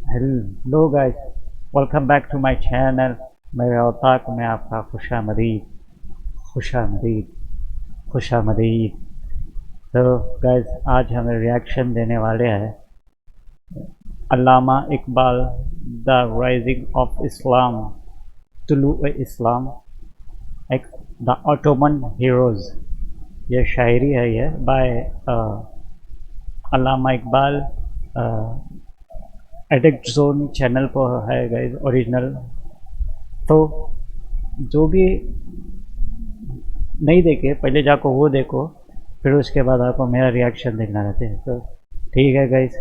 Hello guys, welcome back to my channel. मेरे औताक में आपका खुशामदीद। तो गाइस, आज हम रिएक्शन देने वाले हैं Allama Iqbal the rising of Islam, तुलूए इस्लाम, द ऑटोमन हीरोज़। ये शायरी है, ये by Allama Iqbal. Addict zone channel पर है गाइस, ओरिजिनल। तो जो भी नहीं देखे पहले जाको वो देखो, फिर उसके बाद आपको मेरा रिएक्शन देखना रहता है। तो ठीक है गाइस,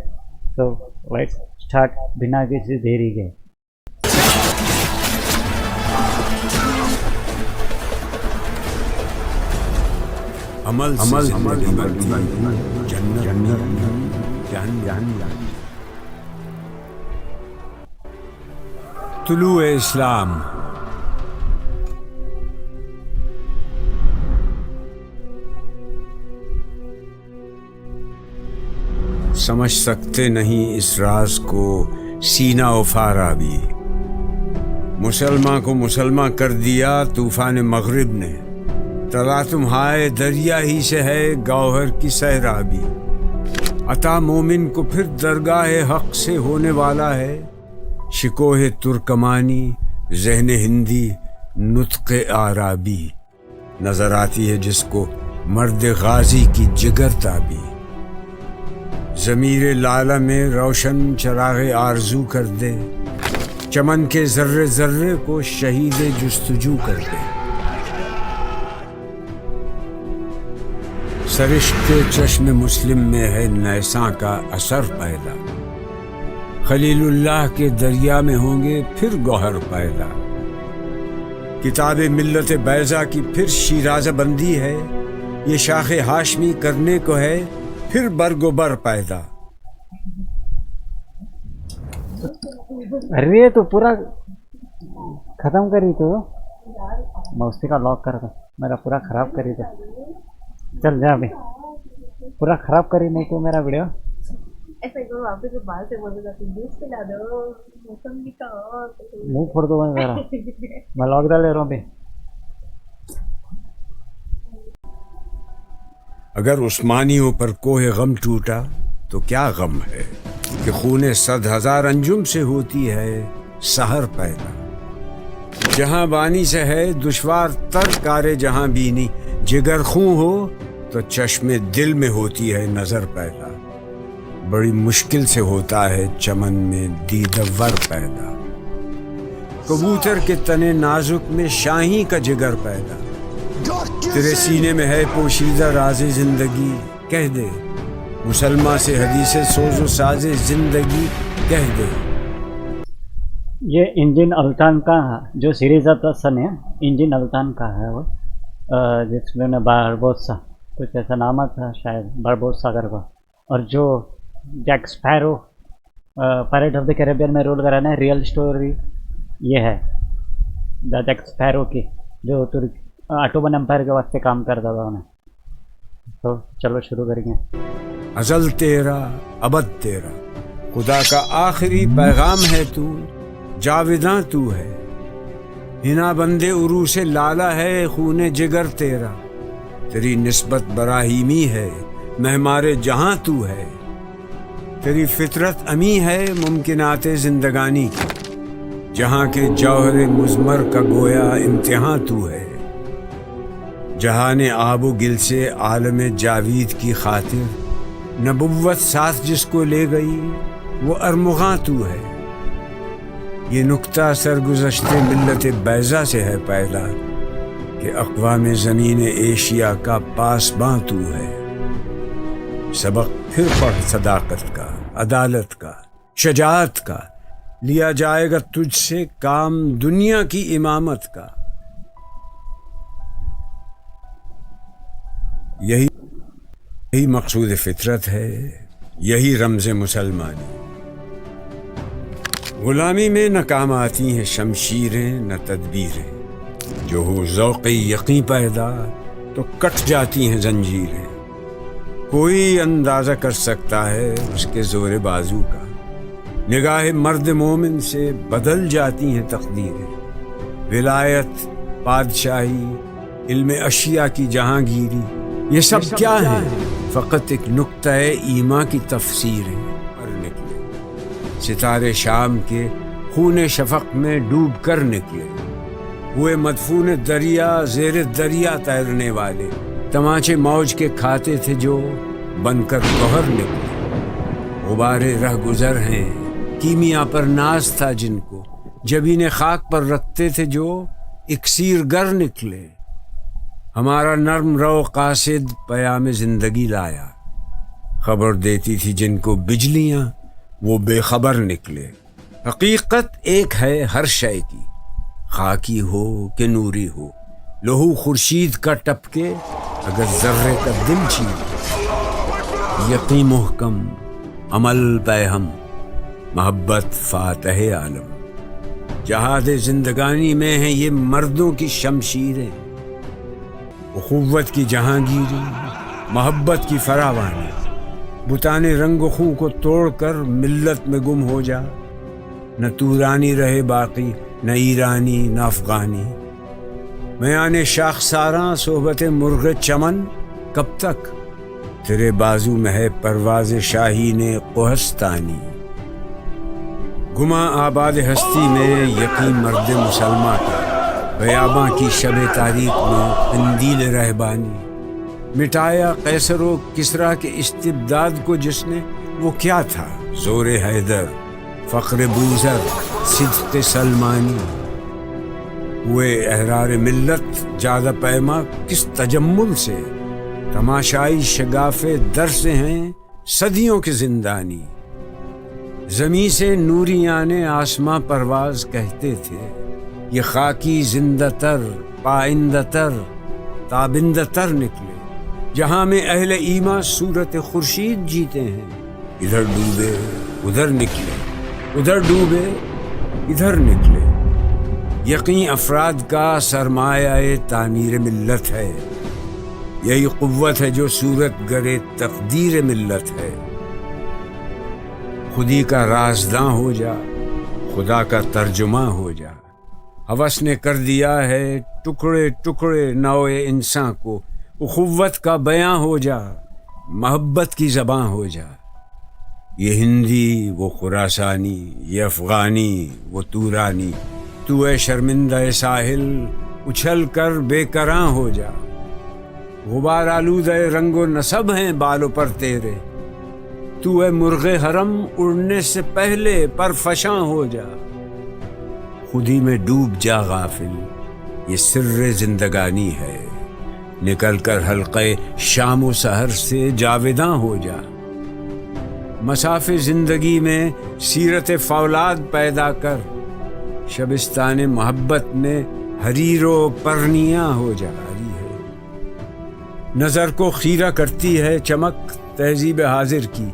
तो लेट्स स्टार्ट बिना किसी देरी के। अमल जन्नत तुलूए इस्लाम। समझ सकते नहीं इस राज को सीना व फाराबी। मुसलमान को मुसलमान कर दिया तूफान मगरिब ने। तला तुम्हारे दरिया ही से है गौहर की सहराबी। अता मोमिन को फिर दरगाह हक से होने वाला है शिकोह तुर्कमानी, ज़हन हिंदी, नुत्क़े आराबी। नजर आती है जिसको मर्द गाजी की जिगर ताबी। ज़मीर लाला में रोशन चराग़ आरज़ू कर दे। चमन के ज़र्रे ज़र्रे को शहीद जुस्तजू कर दे। सरिश्ते चश्म मुस्लिम में है नैसा का असर पैदा। खलीलुल्लाह के दरिया में होंगे फिर गौहर पैदा। किताब मिल्लत बैज़ा की फिर शीराज़ बंदी है। ये शाख हाशमी करने को है फिर बरगोबर पैदा। अरे तो पूरा ख़त्म करी तो मौसी का लॉक कर दो, मेरा पूरा ख़राब करी तो। चल जा अभी, पूरा ख़राब करी नहीं तो मेरा वीडियो। ऐसा करो, आप भी तो बाहर से बोल रहे थे जूस पिला दो, मौसमी का मुंह फोड़ दो मेरा। मैं लॉक डाल ले रहा हूँ अभी। अगर उस्मानियों पर कोहे गम टूटा तो क्या गम है कि खूने 100,000 अंजुम से होती है सहर पैदा। जहां बानी से है दुश्वार तर कारे जहां बीनी। जिगर खूं हो तो चश्मे दिल में होती है नजर पैदा। बड़ी मुश्किल से होता है चमन में दीदवर पैदा। कबूतर के तने नाजुक में शाही का जिगर पैदा। तेरे सीने में है पोशीदा राज़े जिंदगी, कह दे मुसलमान से हदीसे सोजो साजे जिंदगी, कह दे। ये इंजन अल्तान का जो सीरीज आता सन है, इंजन अल्तान का है वो, जिसमें बारबोसा कुछ ऐसा नाम था शायद, बारबोसा करके। और जो Jack Sparrow pirate of the Caribbean में रोल कराना है, रियल स्टोरी ये है द जैक स्पैरो की, जो ऑटोमन एम्पायर के वास्ते काम करता था उन्हें। तो चलो शुरू करेंगे। अज़ल तेरा अबद तेरा, खुदा का आखिरी पैगाम है तू, जाविदां तू है। हिना बंदे उरू से लाला है खूने जिगर तेरा। तेरी निस्बत बराहीमी है महमारे जहां तू है। तेरी फितरत अमी है मुमकिनाते जिंदगानी की। जहां के जौहरे मुज़मर का गोया इम्तिहान तू है। जहाने आबो गिल से आलम जावीद की खातिर, नबुव्वत साथ जिसको ले गई वो अरमुगां तू है। ये नुक्ता सरगुज़श्ते मिल्लत बैज़ा से है पैदा कि अक़वाम ज़मीन एशिया का पासबां तू है। सबक फिर पढ़ सदाकत का, अदालत का, शजाअत का। लिया जाएगा तुझसे काम दुनिया की इमामत का। यही मकसूद फितरत है, यही रमज़ मुसलमानी। गुलामी में न काम आती हैं शमशीरें न तदबीरें। जो हो ज़ौक़ यक़ीन पैदा तो कट जाती हैं जंजीरें। कोई अंदाज़ा कर सकता है उसके ज़ोर बाजू का। نگاہ مرد مومن سے بدل جاتی ہیں تقدیریں. ولایت، بادشاہی، علم اشیاء کی جہانگیری، یہ سب کیا ہے؟ فقط ایک نقطہ ایما کی تفسیر ہے. پر نکلے ستارے شام کے خون شفق میں ڈوب کر نکلے، ہوئے مدفون دریا زیر دریا تیرنے والے. تماچے موج کے کھاتے تھے جو بن کر گوہر نکلے. غبارے رہ گزر ہیں کیمیا پر ناز تھا جن کو، جبین خاک پر رکھتے تھے جو اکسیر گر نکلے. ہمارا نرم رو قاصد پیام زندگی لایا، خبر دیتی تھی جن کو بجلیاں وہ بے خبر نکلے. حقیقت ایک ہے ہر شے کی، خاکی ہو کہ نوری ہو. لہو خورشید کا ٹپکے اگر ذرے کا دل چھین. یقین محکم، عمل پہم، محبت فاتح عالم. جہاد زندگانی میں ہیں یہ مردوں کی شمشیریں. اخوت کی جہانگیری، محبت کی فراوانی. بتانے رنگ و خوں کو توڑ کر ملت میں گم ہو جا. نہ تورانی رہے باقی، نہ ایرانی نہ افغانی. میان شاخساراں صحبت مرغ چمن کب تک؟ تیرے بازو میں ہے پرواز شاہین کوہستانی. گما آباد ہستی میں یقین مرد مسلمہ کا، بیاباں کی شب تاریخ میں قندیل رہبانی. مٹایا قیصر و کسریٰ کے استبداد کو جس نے، وہ کیا تھا؟ زور حیدر، فخر بوذر، صدق سلمانی. ہوئے احرار ملت جادہ پیما کس تجمل سے، تماشائی شگاف در سے ہیں صدیوں کے زندانی. زمیں سے نوریان آسماں پرواز کہتے تھے، یہ خاکی زندہ تر، پائندہ تر، تابندہ تر نکلے. جہاں میں اہل ایما صورت خورشید جیتے ہیں. ادھر ڈوبے ادھر نکلے، ادھر ڈوبے ادھر نکلے. یقین افراد کا سرمایہ تعمیر ملت ہے. یہی قوت ہے جو صورت گرے تقدیر ملت ہے. خودی کا رازداں ہو جا، خدا کا ترجمہ ہو جا. ہوس نے کر دیا ہے ٹکڑے ٹکڑے نوع انسان کو. اخوت کا بیاں ہو جا، محبت کی زباں ہو جا. یہ ہندی وہ خراسانی، یہ افغانی وہ تورانی. تو اے شرمندہ ساحل اچھل کر بے کراں ہو جا. غبار آلودہ رنگ و نسب ہیں بالوں پر تیرے. تو اے مرغ حرم اڑنے سے پہلے پر فشاں ہو جا. خودی میں ڈوب جا غافل، یہ سر زندگانی ہے. نکل کر حلقے شام و سحر سے جاویداں ہو جا. مساف زندگی میں سیرت فولاد پیدا کر. شبستان محبت میں حریر و پرنیاں ہو جا. نظر کو خیرہ کرتی ہے چمک تہذیب حاضر کی.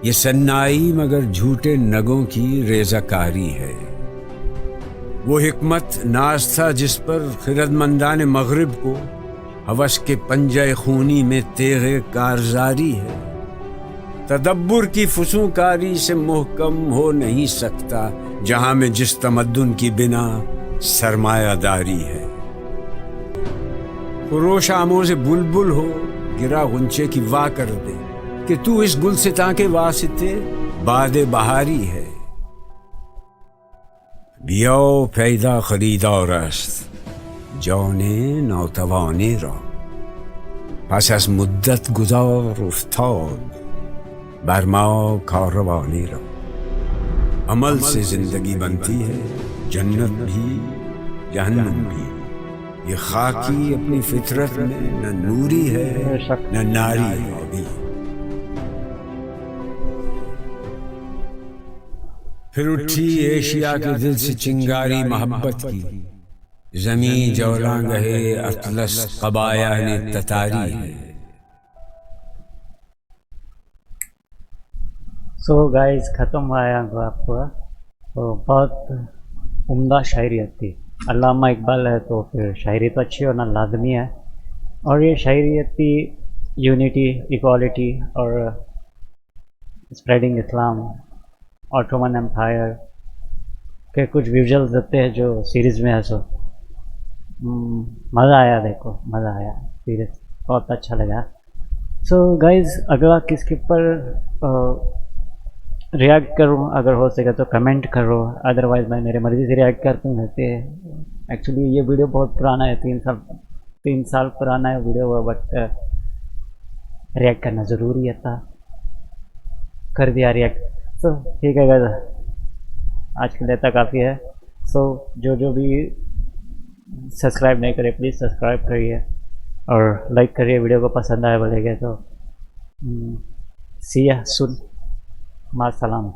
یہ سنائی مگر جھوٹے نگوں کی ریزہ کاری ہے. وہ حکمت ناز تھا جس پر خردمندان مغرب کو ہوس کے پنجہ خونی میں تیغ کارزاری ہے. تدبر کی فسونکاری سے محکم ہو نہیں سکتا جہاں میں جس تمدن کی بنا سرمایہ داری ہے. خروش آموز بلبل ہو گرا غنچے کی وا کر دے کہ تو اس گلستاں کے واسطے باد بہاری ہے. بیاو پیدا خریدار است جان ناتوانی را. پس از مدت گذار افتاد بر ما کاروانی را. عمل سے زندگی بنتی ہے جنت بھی جہنم بھی. یہ خاکی اپنی فطرت میں نہ نوری ہے نہ ناری ہے بھی. پھر اٹھی ایشیا کے دل سے چنگاری محبت کی. زمین جولاں گہے اطلس قبایا نے تتاری ہے. سو گائز ختم ہوا ہے آپ کو. تو بہت عمدہ شاعریت تھی. علامہ اقبال ہے تو پھر شاعری تو اچھی ہونا لازمی ہے. اور یہ شاعریت تھی یونٹی، ایکوالٹی اور اسپریڈنگ اسلام ऑटोमन एम्पायर के कुछ विजुअल्स देते हैं जो सीरीज़ में है। सो मज़ा आया, देखो मज़ा आया, सीरीज बहुत अच्छा लगा। सो गाइज अगला किसके पर रिएक्ट करूँ, अगर हो सके तो कमेंट करो, अदरवाइज़ मैं मेरे मर्ज़ी से रिएक्ट करते रहते हैं। एक्चुअली ये वीडियो बहुत पुराना है, 3 साल पुराना है वीडियो हुआ, बट रिएक्ट करना ज़रूरी है था, कर दिया रिएक्ट। सो ठीक है गाइस, आज के लिए इतना काफ़ी है। सो जो भी सब्सक्राइब नहीं करे प्लीज़ सब्सक्राइब करिए और लाइक करिए, वीडियो को पसंद आए बोलेंगे तो सी या सुन, माँ सलाम।